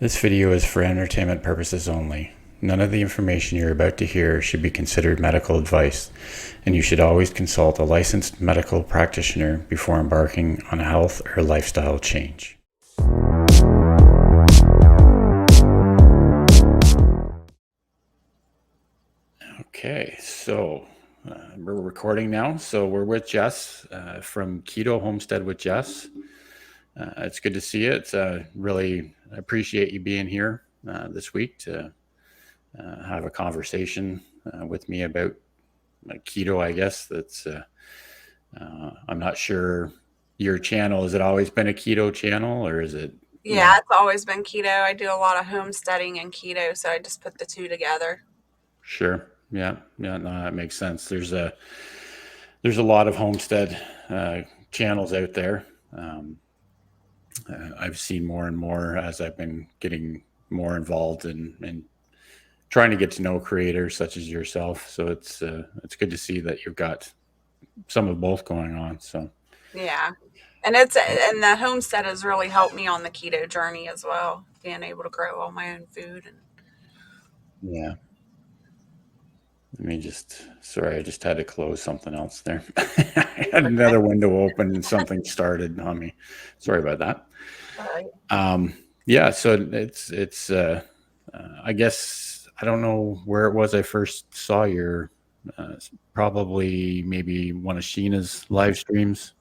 This video is for entertainment purposes only. None of the information you're about to hear should be considered medical advice, and you should always consult a licensed medical practitioner before embarking on a health or lifestyle change. Okay, so we're recording now. So we're with Jess from Keto Homestead with Jess. It's good to see you. It's really appreciate you being here this week to have a conversation with me about keto. I guess that's. I'm not sure your channel. Has it always been a keto channel, or is it? Yeah, it's always been keto. I do a lot of homesteading and keto, so I just put the two together. Sure. Yeah. Yeah. No, that makes sense. There's a lot of homestead channels out there. I've seen more and more as I've been getting more involved in trying to get to know creators such as yourself. So it's good to see that you've got some of both going on. So Yeah. And the homestead has really helped me on the keto journey as well, being able to grow all my own food and yeah, let me just sorry, I just had to close something else there. I had another window open and something started on me. Sorry about that. Right. Yeah, so I guess I don't know where it was I first saw your uh, probably maybe one of Sheena's live streams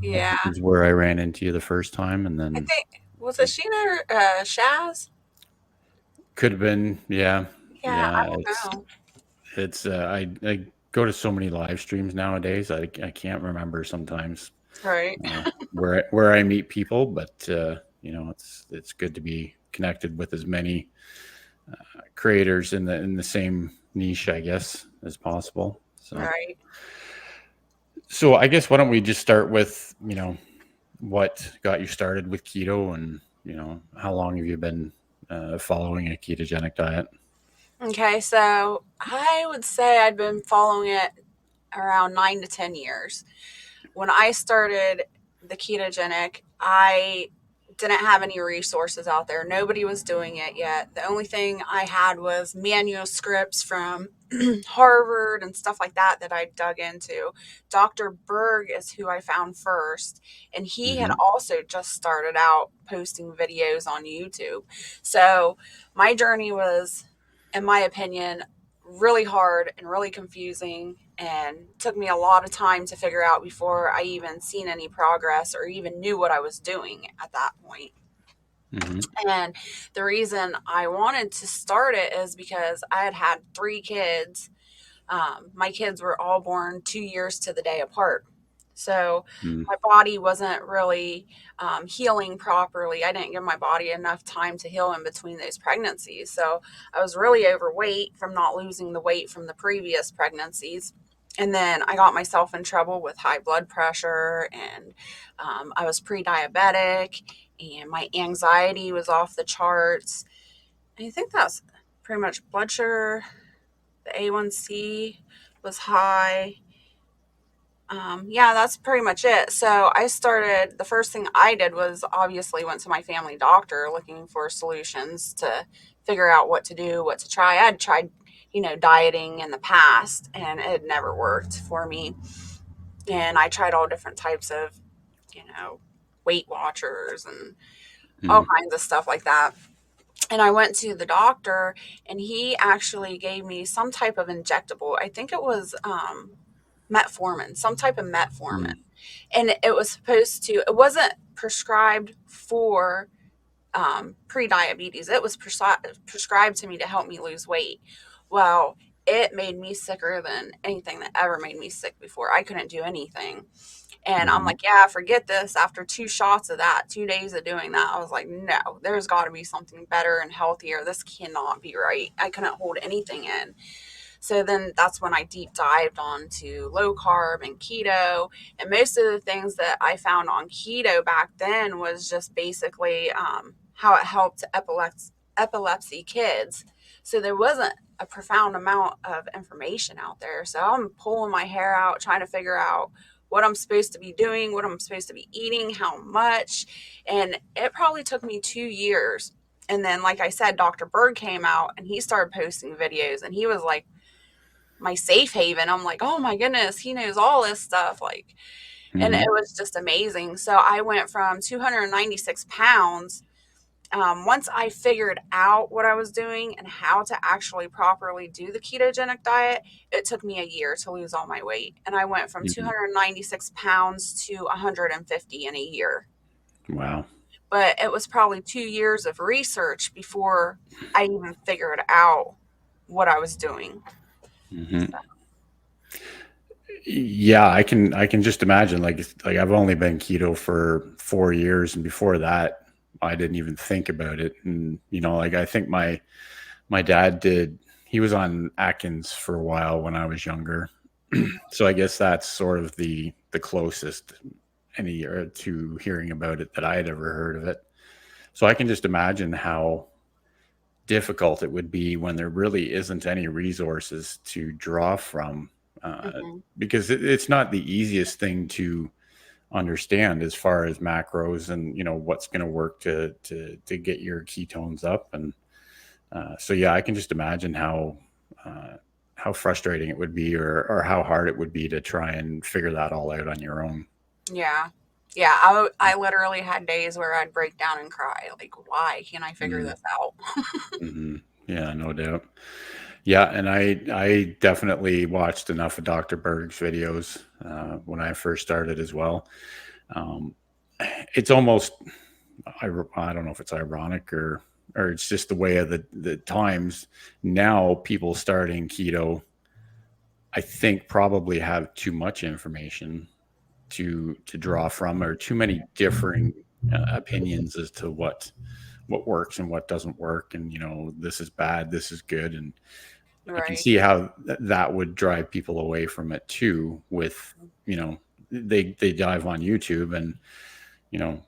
Yeah. is where I ran into you the first time, and I then think was it Sheena or Shaz? could have been, yeah, Yeah, I yeah. don't know. It's I go to so many live streams nowadays. I can't remember sometimes Right. where I meet people, but it's good to be connected with as many creators in the same niche, I guess, as possible. Right. So I guess why don't we just start with what got you started with keto, and how long have you been following a ketogenic diet? Okay, so I would say I'd been following it around 9 to 10 years. When I started the ketogenic, I didn't have any resources out there. Nobody was doing it yet. The only thing I had was manuscripts from Harvard and stuff like that that I dug into. Dr. Berg is who I found first, and he had Hmm. also just started out posting videos on YouTube. So my journey was, in my opinion, really hard and really confusing and took me a lot of time to figure out before I even seen any progress or even knew what I was doing at that point. Hmm. And the reason I wanted to start it is because I had had 3 kids. My kids were all born 2 years to the day apart. So Hmm. my body wasn't really healing properly. I didn't give my body enough time to heal in between those pregnancies. So I was really overweight from not losing the weight from the previous pregnancies. And then I got myself in trouble with high blood pressure, and I was pre diabetic, and my anxiety was off the charts. And I think that's pretty much blood sugar. The A1C was high. Yeah, that's pretty much it. So I started, the first thing I did was obviously went to my family doctor looking for solutions to figure out what to do, what to try. I had tried, dieting in the past and it had never worked for me. And I tried all different types of, you know, Weight Watchers and all Hmm. kinds of stuff like that. And I went to the doctor and he actually gave me some type of injectable. I think it was metformin, some type of metformin. Hmm. And it was supposed to, it wasn't prescribed for pre-diabetes. It was prescribed to me to help me lose weight. Well, it made me sicker than anything that ever made me sick before. I couldn't do anything. And I'm Hmm. like, yeah, forget this. After 2 shots of that, 2 days of doing that, I was like, no, there's got to be something better and healthier. This cannot be right. I couldn't hold anything in. So then that's when I deep dived onto low carb and keto. And most of the things that I found on keto back then was just basically how it helped epilepsy kids. So there wasn't a profound amount of information out there. So I'm pulling my hair out, trying to figure out what I'm supposed to be doing, what I'm supposed to be eating, how much. And it probably took me 2 years And then, like I said, Dr. Berg came out and he started posting videos, and he was like my safe haven. I'm like, oh my goodness, he knows all this stuff. Like, and it Hmm. was just amazing. So I went from 296 pounds. Once I figured out what I was doing and how to actually properly do the ketogenic diet, it took me a year to lose all my weight. And I went from Hmm. 296 pounds to 150 in a year. Wow. But it was probably 2 years of research before I even figured out what I was doing. Hmm. Yeah, I can just imagine. Like I've only been keto for 4 years, and before that, I didn't even think about it. And like I think my dad did. He was on Atkins for a while when I was younger, Mhm. so I guess that's sort of the closest any to hearing about it that I had ever heard of it. So I can just imagine how difficult it would be when there really isn't any resources to draw from, Mhm. because it's not the easiest thing to understand as far as macros and what's going to work to get your ketones up. And so yeah, I can just imagine uh, how frustrating it would be, or how hard it would be to try and figure that all out on your own. Yeah. Yeah. I literally had days where I'd break down and cry. Like, why can't I figure this out? Mm-hmm. Yeah, no doubt. Yeah, and I definitely watched enough of Dr. Berg's videos when I first started as well. Um, it's almost I don't know if it's ironic, or it's just the way of the times now. People starting keto, I think, probably have too much information to draw from, or too many differing opinions as to what works and what doesn't work, and this is bad, this is good. And I can Right. see how that would drive people away from it too. With they dive on YouTube, and you know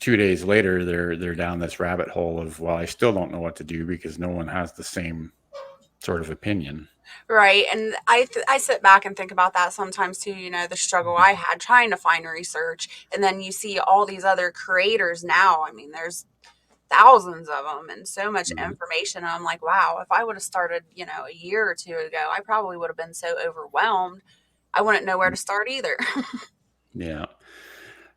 2 days later they're down this rabbit hole of, well, I still don't know what to do because no one has the same sort of opinion. Right. And I sit back and think about that sometimes too, the struggle I had trying to find research. And then you see all these other creators now. I mean, there's thousands of them and so much Mhm. information. And I'm like, wow, if I would have started, a year or two ago, I probably would have been so overwhelmed. I wouldn't know where to start either. Yeah,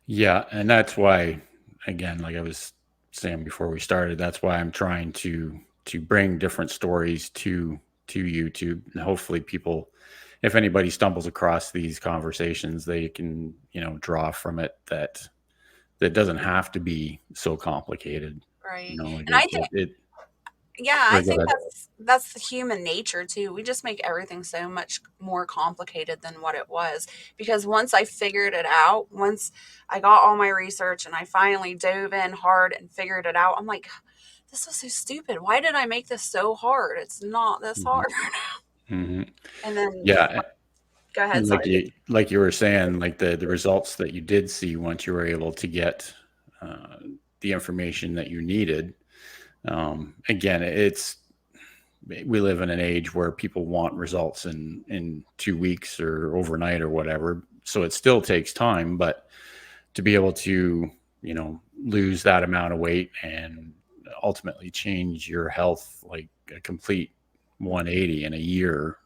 yeah, and that's why, again, like I was saying before we started, that's why I'm trying to bring different stories to YouTube, and hopefully people, if anybody stumbles across these conversations, they can draw from it that doesn't have to be so complicated. Right. Like And I it think just it. Yeah, I Sorry, go think ahead. that's the human nature too. We just make everything so much more complicated than what it was. Because once I figured it out, once I got all my research and I finally dove in hard and figured it out, I'm like, this was so stupid. Why did I make this so hard? It's not this Hmm. hard. Hmm. And then Yeah, go ahead, and sorry. like you were saying, like the results that you did see once you were able to get uh, the information that you needed. Again, we live in an age where people want results in 2 weeks or overnight or whatever. So it still takes time, but to be able to lose that amount of weight and ultimately change your health like a complete 180 in a year,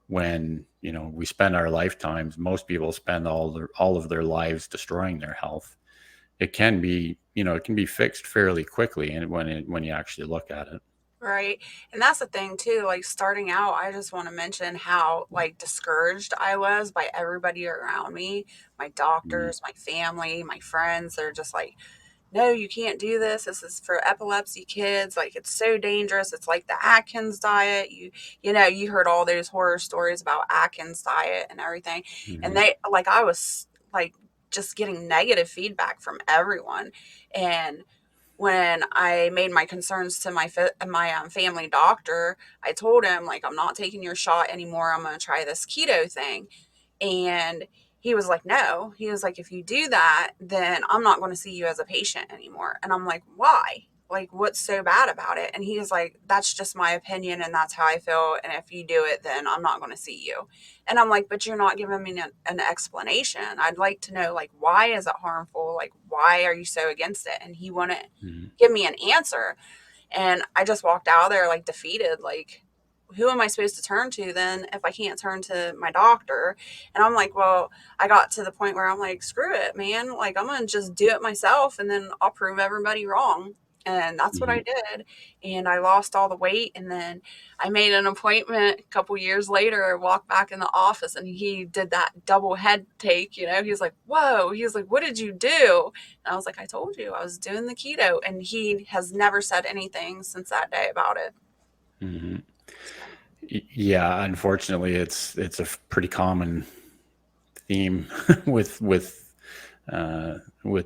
when we spend our lifetimes, most people spend all of their lives destroying their health. It can be fixed fairly quickly, and when you actually look at it. Right. And that's the thing too, like starting out, I just want to mention how like discouraged I was by everybody around me, my Mhm. doctors, my family, my friends. They're just like, no, you can't do this. This is for epilepsy kids. Like it's so dangerous. It's like the Atkins diet. You heard all those horror stories about Atkins diet and everything. And Mhm. they like I was like just getting negative feedback from everyone. And when I made my concerns to my family doctor, I told him like I'm not taking your shot anymore. I'm going to try this keto thing. And he was like, no. He was like, if you do that, then I'm not going to see you as a patient anymore. And I'm like, why? Like, what's so bad about it? And he was like, that's just my opinion and that's how I feel. And if you do it, then I'm not going to see you. And I'm like, but you're not giving me an explanation. I'd like to know, like, why is it harmful? Like, why are you so against it? And he wouldn't Mhm. give me an answer. And I just walked out of there like defeated, like, who am I supposed to turn to then if I can't turn to my doctor? And I'm like, well, I got to the point where I'm like, screw it, man. Like, I'm going to just do it myself and then I'll prove everybody wrong. And that's what I Mhm. did. And I lost all the weight. And then I made an appointment a couple years later. I walked back in the office and he did that double head take. He's like, whoa. He's like, what did you do? And I was like, I told you I was doing the keto. And he has never said anything since that day about it. Mhm. So, Yeah, unfortunately, it's a pretty common theme with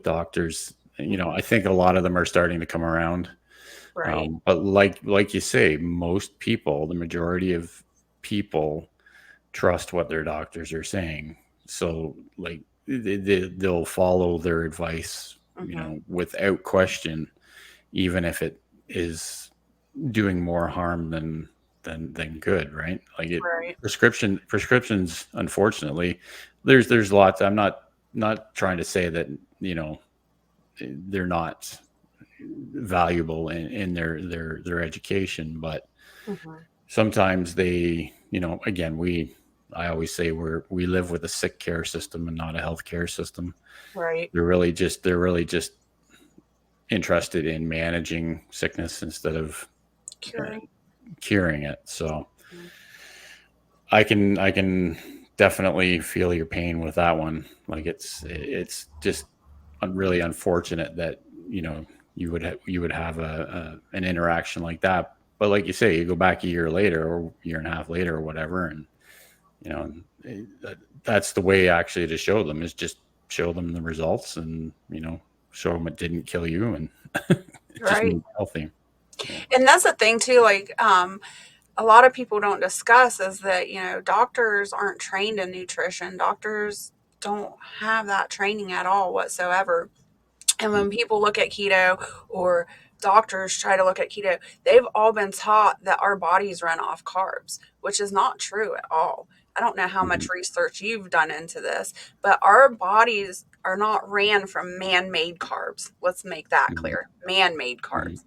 doctors. mhm, I think a lot of them are starting to come around. right. But like you say, most people, the majority of people, trust what their doctors are saying. So like they'll follow their advice, Hmm. without question, even if it is doing more harm than good, right? Like Right. prescriptions, unfortunately, there's lots. I'm not trying to say that, they're not valuable in their education, but Hmm. sometimes they, again, I always say we live with a sick care system and not a health care system. Right. They're really just interested in managing sickness instead of uh, Curing. curing it. So Mhm. I can definitely feel your pain with that one. Like it's just really unfortunate that you would have an interaction like that. But like you say, you go back a year later or year and a half later or whatever, and you know that's the way actually to show them is just show them the results and show them it didn't kill you and it just Right. made you healthy. So. And that's the thing too, like, a lot of people don't discuss is that, doctors aren't trained in nutrition. Doctors don't have that training at all whatsoever. And when people look at keto or doctors try to look at keto, they've all been taught that our bodies run off carbs, which is not true at all. I don't know how Mhm. much research you've done into this, but our bodies are not ran from man made carbs. Let's make that Mhm. clear, man made Mhm. carbs.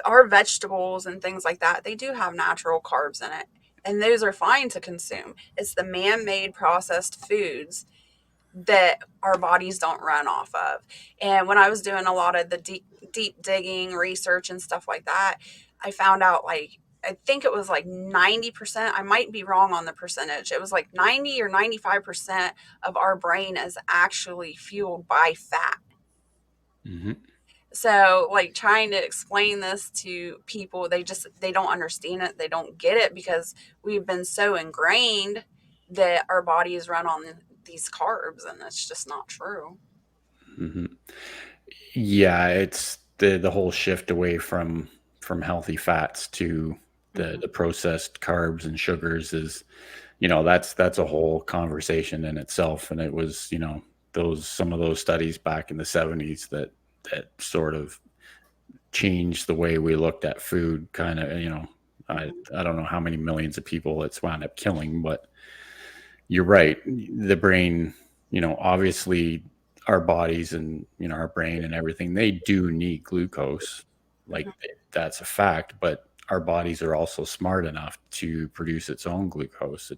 Our vegetables and things like that, they do have natural carbs in it, and those are fine to consume. It's the man made processed foods that our bodies don't run off of. And when I was doing a lot of the deep digging research and stuff like that, I found out, like, I think it was like 90%. I might be wrong on the percentage. It was like 90 or 95% of our brain is actually fueled by fat. Mhm. So, like, trying to explain this to people, they don't understand it. They don't get it because we've been so ingrained that our bodies run on these carbs, and it's just not true. Mhm. Yeah, it's the whole shift away from healthy fats to the Hmm. the processed carbs and sugars is, that's a whole conversation in itself. And it was, those some of those studies back in the 70s that sort of changed the way we looked at food, kind of, Hmm. I don't know how many millions of people it's wound up killing, but you're right. The brain, obviously our bodies and, our brain and everything, they do need glucose. Like Hmm. that's a fact, but our bodies are also smart enough to produce its own glucose.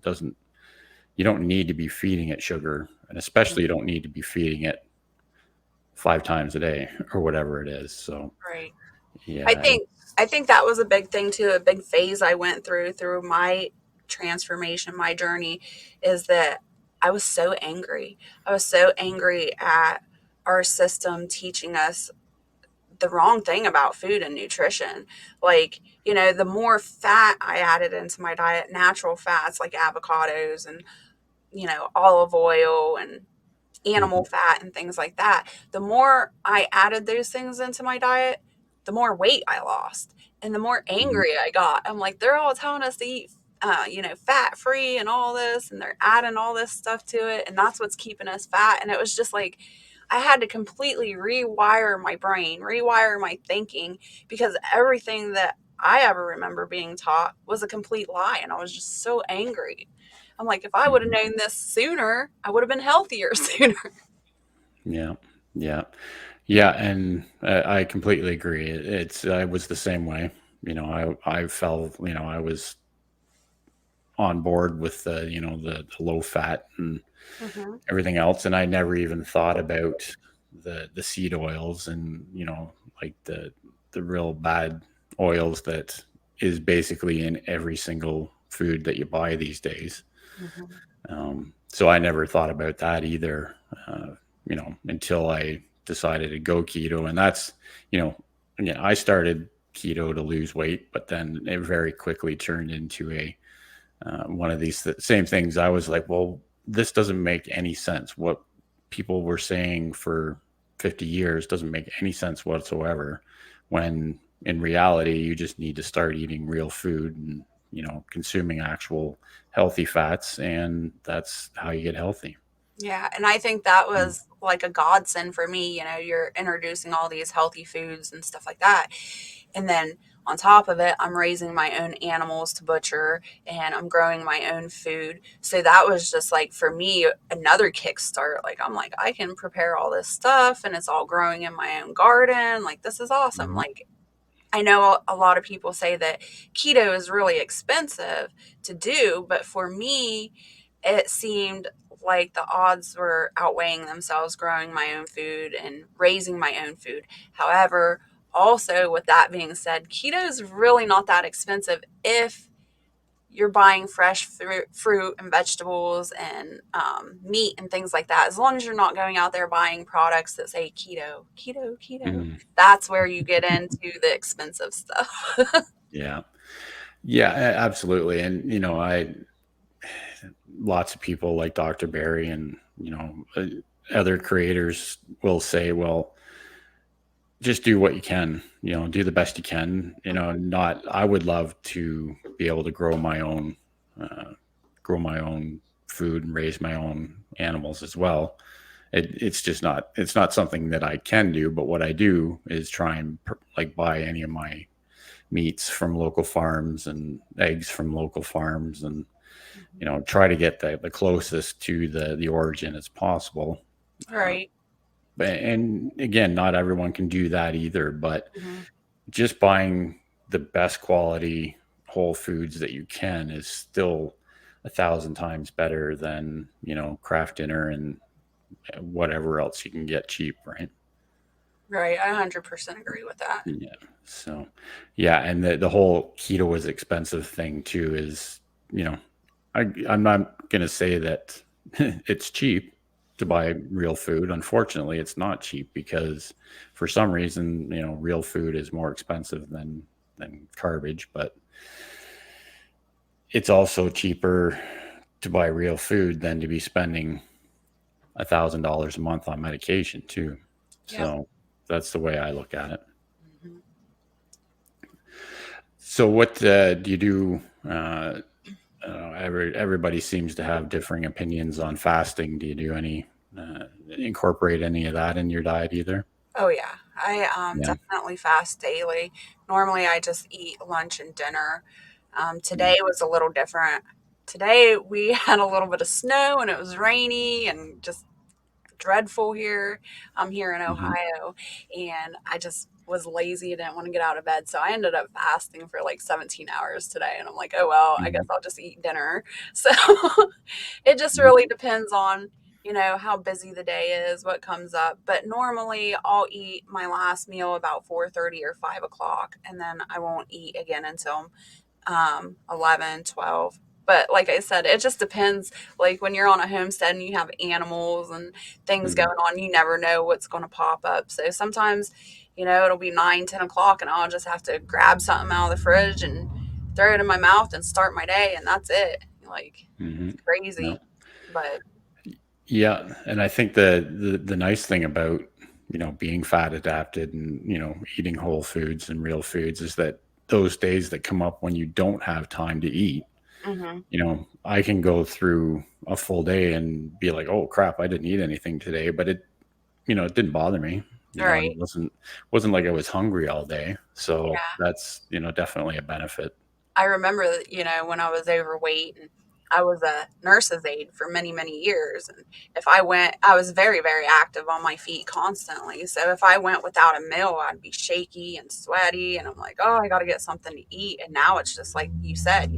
You don't need to be feeding it sugar, and especially you don't need to be feeding it 5 times a day or whatever it is. So, Right. I yeah. think I think that was a big thing too, a big phase I went through my transformation, my journey, is that I was so angry. I was so angry at our system teaching us the wrong thing about food and nutrition. Like, the more fat I added into my diet, natural fats like avocados and, olive oil and animal Mhm, fat and things like that, the more I added those things into my diet, the more weight I lost and the more mhm, angry I got. I'm like, they're all telling us to eat, fat free and all this, and they're adding all this stuff to it. And that's what's keeping us fat. And it was just like, I had to completely rewire my brain, rewire my thinking, because everything that I ever remember being taught was a complete lie. And I was just so angry. I'm like, if I would have mhm. known this sooner, I would have been healthier sooner. Yeah. Yeah. Yeah, and I completely agree. I was the same way. I felt, I was on board with the low fat and Hmm. everything else, and I never even thought about the seed oils and like the real bad oils that is basically in every single food that you buy these days. Hmm. So I never thought about that either, until I decided to go keto. And that's, you know, again, I started keto to lose weight, but then it very quickly turned into a one of these same things. I was like, well, this doesn't make any sense. What people were saying for 50 years doesn't make any sense whatsoever. When in reality, you just need to start eating real food and consuming actual healthy fats, and that's how you get healthy. Yeah, and I think that Mm. was like a godsend for me. You're introducing all these healthy foods and stuff like that. And then on top of it, I'm raising my own animals to butcher and I'm growing my own food. So that was just like for me another kickstart. Like I'm like, I can prepare all this stuff and it's all growing in my own garden. Like this is awesome. Mhm. Like I know a lot of people say that keto is really expensive to do, but for me, it seemed like the odds were outweighing themselves growing my own food and raising my own food. However, also with that being said, keto is really not that expensive if you're buying fresh fruit and vegetables and meat and things like that. As long as you're not going out there buying products that say keto, keto, keto, Mhm. that's where you get into the expensive stuff. Yeah. Yeah, absolutely. And I lots of people like Dr. Barry and other creators will say, well, just do what you can, do the best you can. Not I would love to be able to uh, grow my own food and raise my own animals as well. It's not something that I can do, but what I do is try and like buy any of my meats from local farms and eggs from local farms, and try to get the closest to the origin as possible. Uh, Right. and again, not everyone can do that either, but Hmm. just buying the best quality whole foods that you can is still 1,000 times better than craft dinner and whatever else you can get cheap, right? Right. I 100% agree with that. Yeah. So, yeah, and the whole keto is expensive thing too is, you know, I'm not gonna say that it's cheap to buy real food. Unfortunately, it's not cheap because for some reason, real food is more expensive than garbage, but it's also cheaper to buy real food than to be spending $1,000 a month on medication too. Yep. So that's the way I look at it. Hmm. So what do you do? Everybody seems to have differing opinions on fasting. Do you do any incorporate any of that in your diet either? Oh yeah, I Yeah. definitely fast daily. Normally, I just eat lunch and dinner. Mm-hmm. Today was a little different. Today we had a little bit of snow and it was rainy and just dreadful here. I'm here in Mm-hmm. Ohio, and I just was lazy. I didn't want to get out of bed, so I ended up fasting for like 17 hours today. And I'm like, oh well, I guess Mm-hmm. I'll just eat dinner. So it just Mm-hmm. really depends on how busy the day is, what comes up. But normally I'll eat my last meal about 4:30 or 5 o'clock, and then I won't eat again until 11, 12. But like I said, it just depends. Like when you're on a homestead and you have animals and things Mm-hmm. going on, you never know what's going to pop up. So sometimes, it'll be 9, 10 o'clock and I'll just have to grab something out of the fridge and throw it in my mouth and start my day. And that's it. Like, Mm-hmm. it's No. crazy. But, Yeah, and I think the nice thing about being fat adapted and eating whole foods and real foods is that those days that come up when you don't have time to eat, hmm. I can go through a full day and be like, oh crap, I didn't eat anything today, but it didn't bother me. It Right. wasn't like I was hungry all day. So Yeah. that's, definitely a benefit. I remember, when I was overweight. I was a nurse's aide for many, many years. And if I went, I was very, very active on my feet constantly. So if I went without a meal, I'd be shaky and sweaty. And I'm like, oh, I got to get something to eat. And now it's just like you said,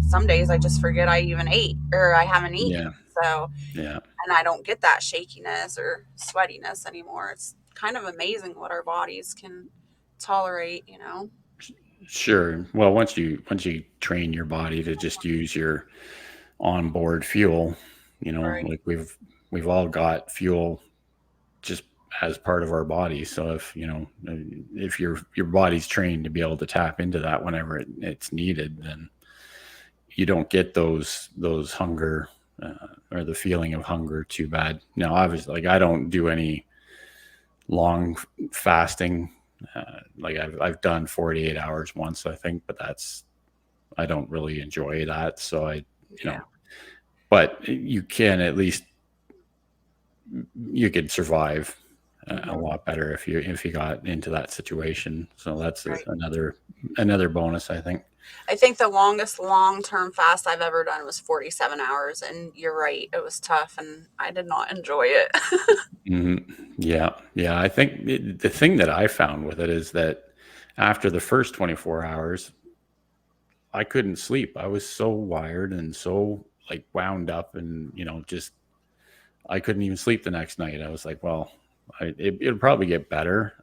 some days I just forget I even ate or I haven't eaten. Yeah. So, Yeah. and I don't get that shakiness or sweatiness anymore. It's kind of amazing what our bodies can tolerate. Sure. Well, once you train your body to just use your onboard fuel, Right. like we've all got fuel just as part of our body. So if your body's trained to be able to tap into that whenever it's needed, then you don't get those hunger or the feeling of hunger too bad. Now, obviously, like I don't do any long fasting. Like I've done 48 hours once, I think, but I don't really enjoy that. So Yeah. but you can at least you could survive a Hmm. lot better if you got into that situation. So that's Right. another bonus, I think. I think the longest long term fast I've ever done was 47 hours. And you're right, it was tough and I did not enjoy it. Hmm. Yeah, yeah. I think the thing that I found with it is that after the first 24 hours, I couldn't sleep. I was so wired and so like wound up, and just I couldn't even sleep the next night. I was like, well, it'll probably get better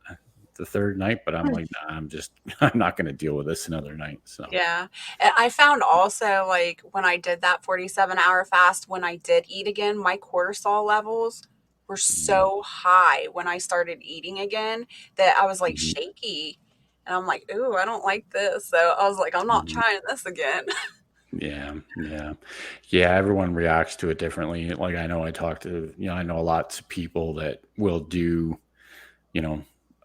the third night, but I'm like, nah, I'm not going to deal with this another night. So, Yeah. And I found also, like, when I did that 47-hour fast, when I did eat again, my cortisol levels were mm, so high when I started eating again that I was like mhm, shaky. And I'm like, ooh, I don't like this. So I was like, I'm not mhm. trying this again. Yeah, yeah, yeah. Everyone reacts to it differently. Like I know I know lots of people that will do,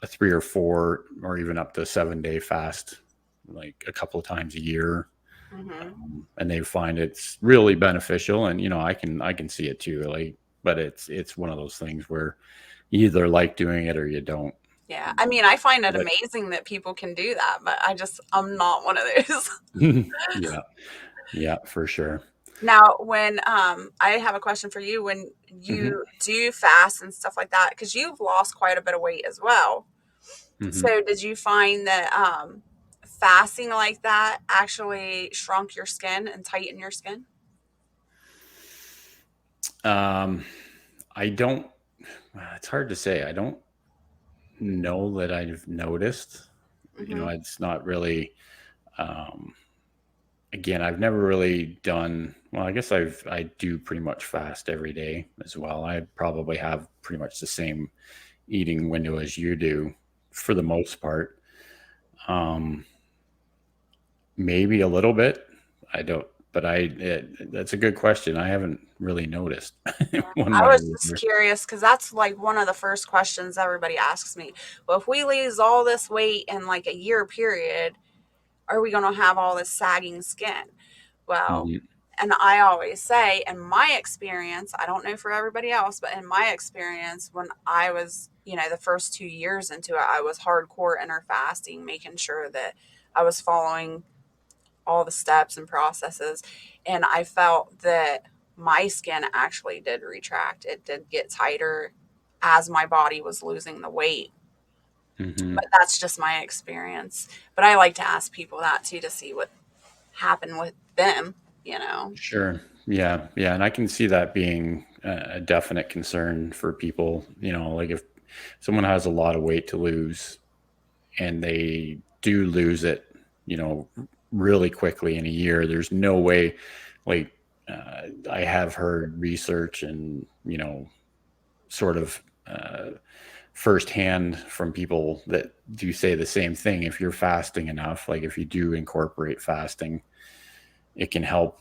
a 3 or 4 or even up to 7 day fast, like a couple of times a year. Hmm. And they find it's really beneficial. And, I can see it too. Like, but it's one of those things where you either like doing it or you don't. Yeah. I mean, I find it But amazing that people can do that, but I'm not one of those. yeah, yeah, for sure. Now, when I have a question for you, when Hmm. you do fast and stuff like that, because you've lost quite a bit of weight as well. Hmm. So, did you find that fasting like that actually shrunk your skin and tightened your skin? Um, I don't. It's hard to say. I don't know that I've noticed. Hmm. It's not really. Um, Again, I've never really done. Well, I guess I do pretty much fast every day as well. I probably have pretty much the same eating window as you do for the most part. Um, Maybe a little bit. I don't, but that's a good question. I haven't really noticed one I way or was the just other. curious because that's like one of the first questions everybody asks me. Well, if we lose all this weight in like a year period, are we going to have all this sagging skin? Well, Mhm. and I always say, in my experience, I don't know for everybody else, but in my experience, when I was, the first 2 years into it, I was hardcore interfasting, making sure that I was following all the steps and processes. And I felt that my skin actually did retract. It did get tighter as my body was losing the weight. But Mhm. that's just my experience. But I like to ask people that too to see what happened with them. Sure. Yeah. Yeah. And I can see that being a definite concern for people. Like if someone has a lot of weight to lose and they do lose it, you know, really quickly in a year, there's no way, like, I have heard research and, sort of firsthand from people that do say the same thing. If you're fasting enough, like if you do incorporate fasting, it can help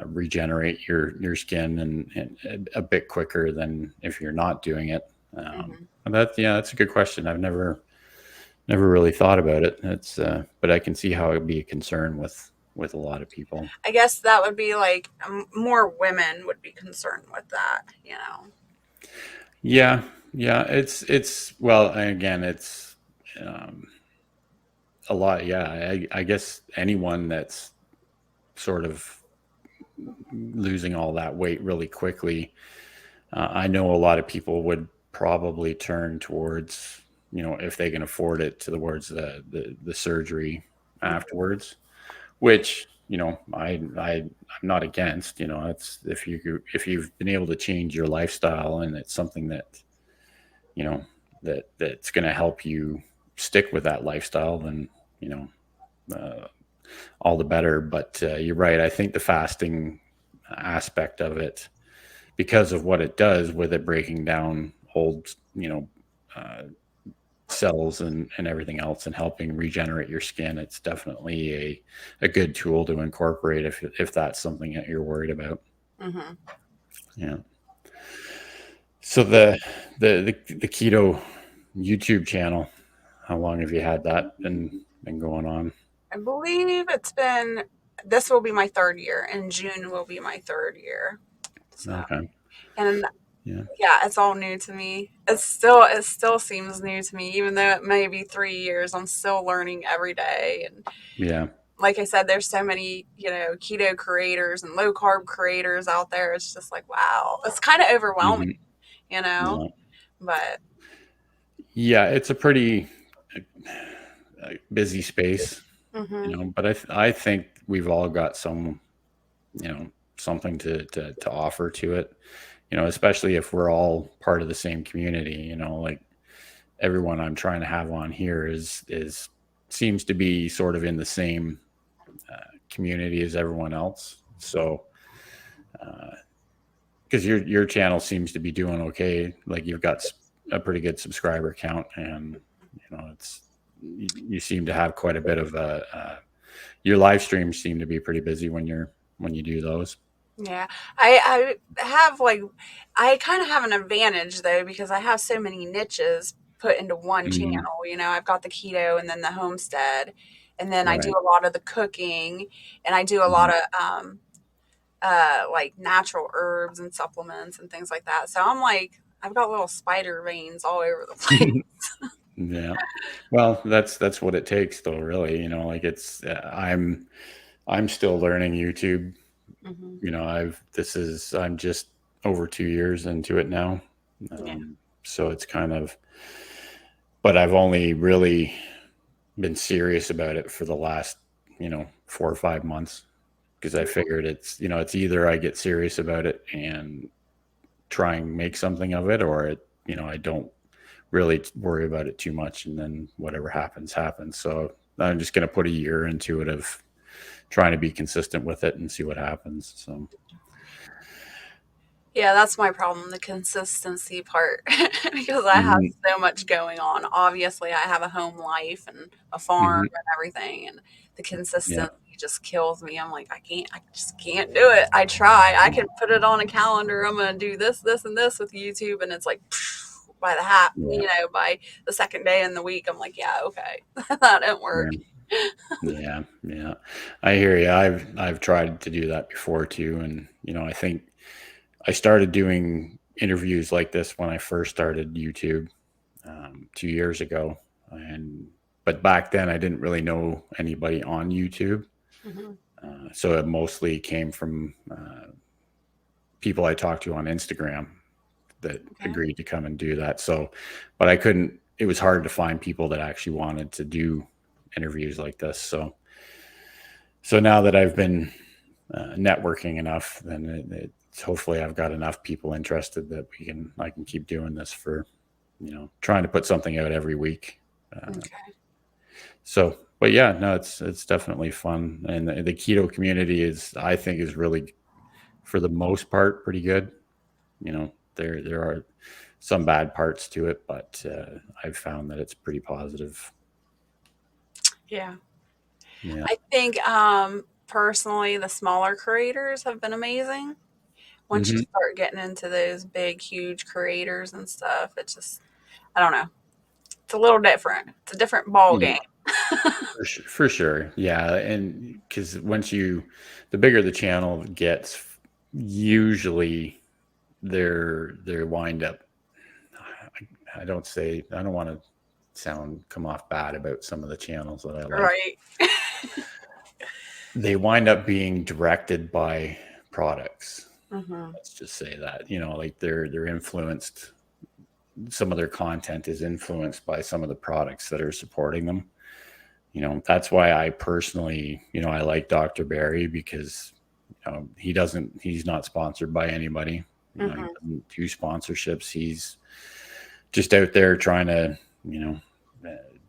regenerate your skin and a bit quicker than if you're not doing it. Hmm. And that's a good question. I've never really thought about it. But I can see how it'd be a concern with a lot of people. I guess that would be like more women would be concerned with that. Yeah, yeah. It's well, again, it's um, a lot. Yeah, I guess anyone that's sort of losing all that weight really quickly, I know a lot of people would probably turn towards, if they can afford it, towards the surgery afterwards, which, I'm not against. It's if you've been able to change your lifestyle and it's something that, that's going to help you stick with that lifestyle, then, uh, all the better. But you're right. I think the fasting aspect of it, because of what it does with it breaking down old, uh, cells and everything else and helping regenerate your skin, it's definitely a good tool to incorporate if that's something that you're worried about. Mm-hmm. Yeah. So the keto YouTube channel, how long have you had that been going on? I believe this will be my third year. In June will be my third year. So, Okay. and Yeah. yeah, it's all new to me. It still seems new to me, even though it may be 3 years. I'm still learning every day. And Yeah. like I said, there's so many, keto creators and low carb creators out there. It's just like, wow, it's kind of overwhelming, Hmm. you know, Yeah. but Yeah. It's a pretty busy space, hmm but I think we've all got something to offer to it, especially if we're all part of the same community, like everyone I'm trying to have on here is seems to be sort of in the same community as everyone else. So, because your channel seems to be doing okay, like you've got a pretty good subscriber count, and it's you seem to have quite a bit of your live streams seem to be pretty busy when you do those. yeah, I have like, I kind of have an advantage though, because I have so many niches put into one channel. Hmm. I've got the keto and then the homestead, and then I do Right. a lot of the cooking, and I do a lot Hmm. of like natural herbs and supplements and things like that. So I'm like, I've got little spider veins all over the place. Yeah. Well, that's what it takes, though. Really, like it's I'm still learning YouTube. Hmm. I'm just over 2 years into it now, Yeah. so it's kind of. But I've only really been serious about it for the last 4 or 5 months, because I figured it's either I get serious about it and try and make something of it, or I don't really worry about it too much, and then whatever happens happens. So I'm just going to put a year into it of trying to be consistent with it and see what happens. So. Yeah, that's my problem, the consistency part, because I have Hmm. so much going on. Obviously, I have a home life and a farm Hmm. and everything, and the Yeah. consistency just kills me. I'm like, I just can't do it. I try. I can put it on a calendar. I'm going to do this, this, and this with YouTube, and it's like by Yeah. by the second day in the week, I'm like, yeah, okay, that didn't Yeah. work. Yeah. Yeah. I hear you. I've tried to do that before too, and I think I started doing interviews like this when I first started YouTube, 2 years ago, and but back then I didn't really know anybody on YouTube, Hmm. so it mostly came from people I talked to on Instagram that Okay. agreed to come and do that. So, but I couldn't. It was hard to find people that actually wanted to do interviews like this. So now that I've been networking enough, then it's hopefully I've got enough people interested that I can keep doing this for trying to put something out every week. Uh, Okay. but yeah, no, it's definitely fun, and the keto community I think is really, for the most part, pretty good. There are some bad parts to it, but I've found that it's pretty positive. Yeah. Yeah. I think personally, the smaller creators have been amazing. Once you Hmm. start getting into those big, huge creators and stuff, it's just, I don't know. It's a little different. It's a different ball game. Yeah. For sure. Yeah. And because the bigger the channel gets, usually they're wind up. I don't want to come off bad about some of the channels that I like. Right. They wind up being directed by products. Mm-hmm. Let's just say that, like they're influenced. Some of their content is influenced by some of the products that are supporting them. That's why I personally, I like Dr. Barry, because he's not sponsored by anybody. He Mm-hmm. doesn't do sponsorships. He's just out there trying to,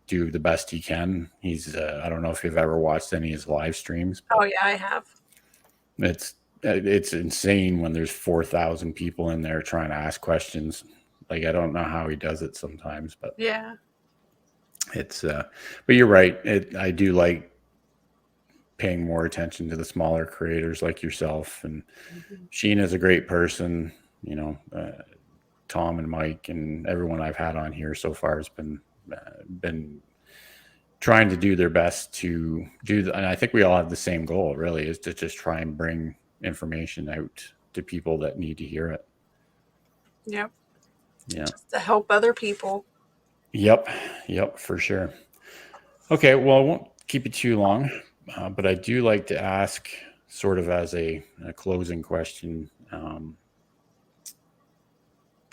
do the best he can. I don't know if you've ever watched any of his live streams, Oh but yeah, I have. it's insane when there's 4,000 people in there trying to ask questions. Like, I don't know how he does it sometimes, but Yeah. but you're right. I do like paying more attention to the smaller creators like yourself. And Mm-hmm. Sheena's a great person. Tom and Mike and everyone I've had on here so far has been trying to do their best to and I think we all have the same goal, really, is to just try and bring information out to people that need to hear it. Yep. Yeah. Just to help other people. Yep, for sure. Okay, well, I won't keep it too long, but I do like to ask, sort of as a closing question.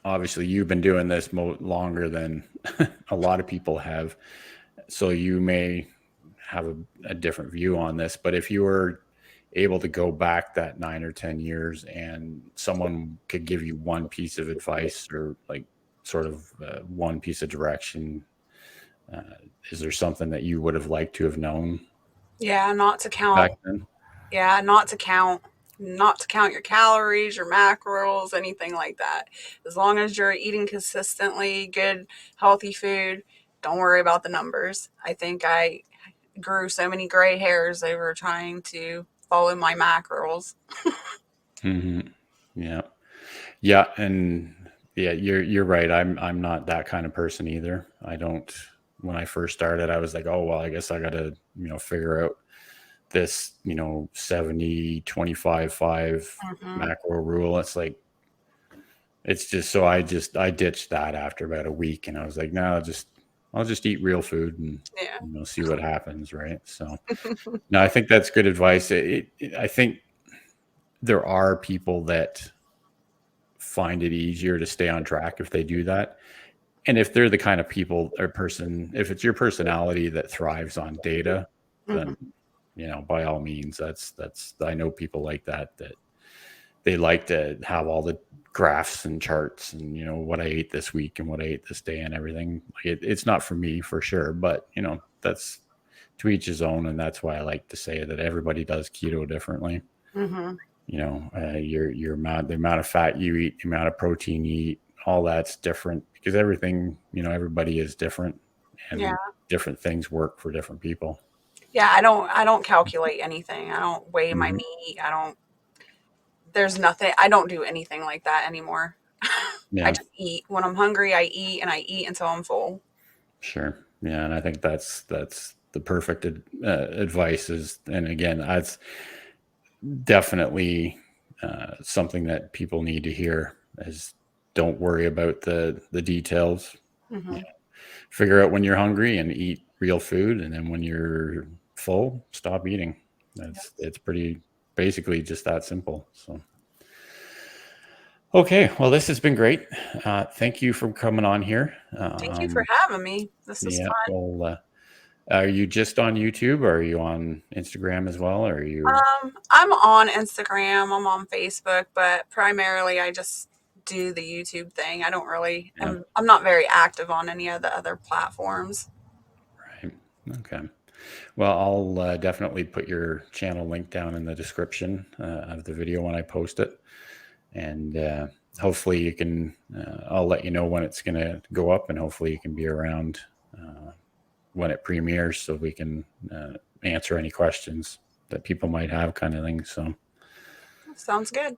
Obviously, you've been doing this longer than a lot of people have, so you may have a different view on this. But if you were able to go back that 9 or 10 years and someone could give you one piece of advice, or like sort of one piece of direction, is there something that you would have liked to have known Yeah, not to back count. then? Yeah, not to count your calories, your macros, anything like that. As long as you're eating consistently good, healthy food, don't worry about the numbers. I think I grew so many gray hairs over trying to follow my macros. Hmm. Yeah. Yeah, and yeah, you're right. I'm not that kind of person either. I don't. When I first started, I was like, oh well, I guess I got to figure out this 70-25-5 Hmm. macro rule. It's like, it's just, so I ditched that after about a week, and I was like, no, I'll just eat real food and Yeah. see what happens, right? So no, I think that's good advice. I think there are people that find it easier to stay on track if they do that. And if they're the kind of people or person, if it's your personality that thrives on data, Hmm. then, by all means, I know people like that they like to have all the graphs and charts and, what I ate this week and what I ate this day and everything. It's not for me, for sure, but that's to each his own. And that's why I like to say that everybody does keto differently. Hmm. Your amount, the amount of fat you eat, the amount of protein you eat, all that's different, because everything, everybody is different, Yeah. and different things work for different people. Yeah, I don't calculate anything. I don't weigh my Hmm. meat. There's nothing. I don't do anything like that anymore. I Yeah, just eat. When I'm hungry, I eat, and I eat until I'm full. sure. Yeah. And I think that's the perfect advice is, and again, that's definitely something that people need to hear is, don't worry about the details. Hmm. Figure out when you're hungry and eat real food, and then when you're full, stop eating. It's pretty basically just that simple. So okay, well, this has been great. Thank you for coming on here. Thank you for having me. This is Yeah, fun. well, are you just on YouTube, or are you on Instagram as well, or are you? I'm on Instagram. I'm on Facebook, but primarily I just do the YouTube thing. I don't really. Yeah, I'm not very active on any of the other platforms. right. Okay. Well, I'll definitely put your channel link down in the description of the video when I post it. And hopefully you can, I'll let you know when it's going to go up, and hopefully you can be around when it premieres, so we can answer any questions that people might have, kind of thing. So Sounds good.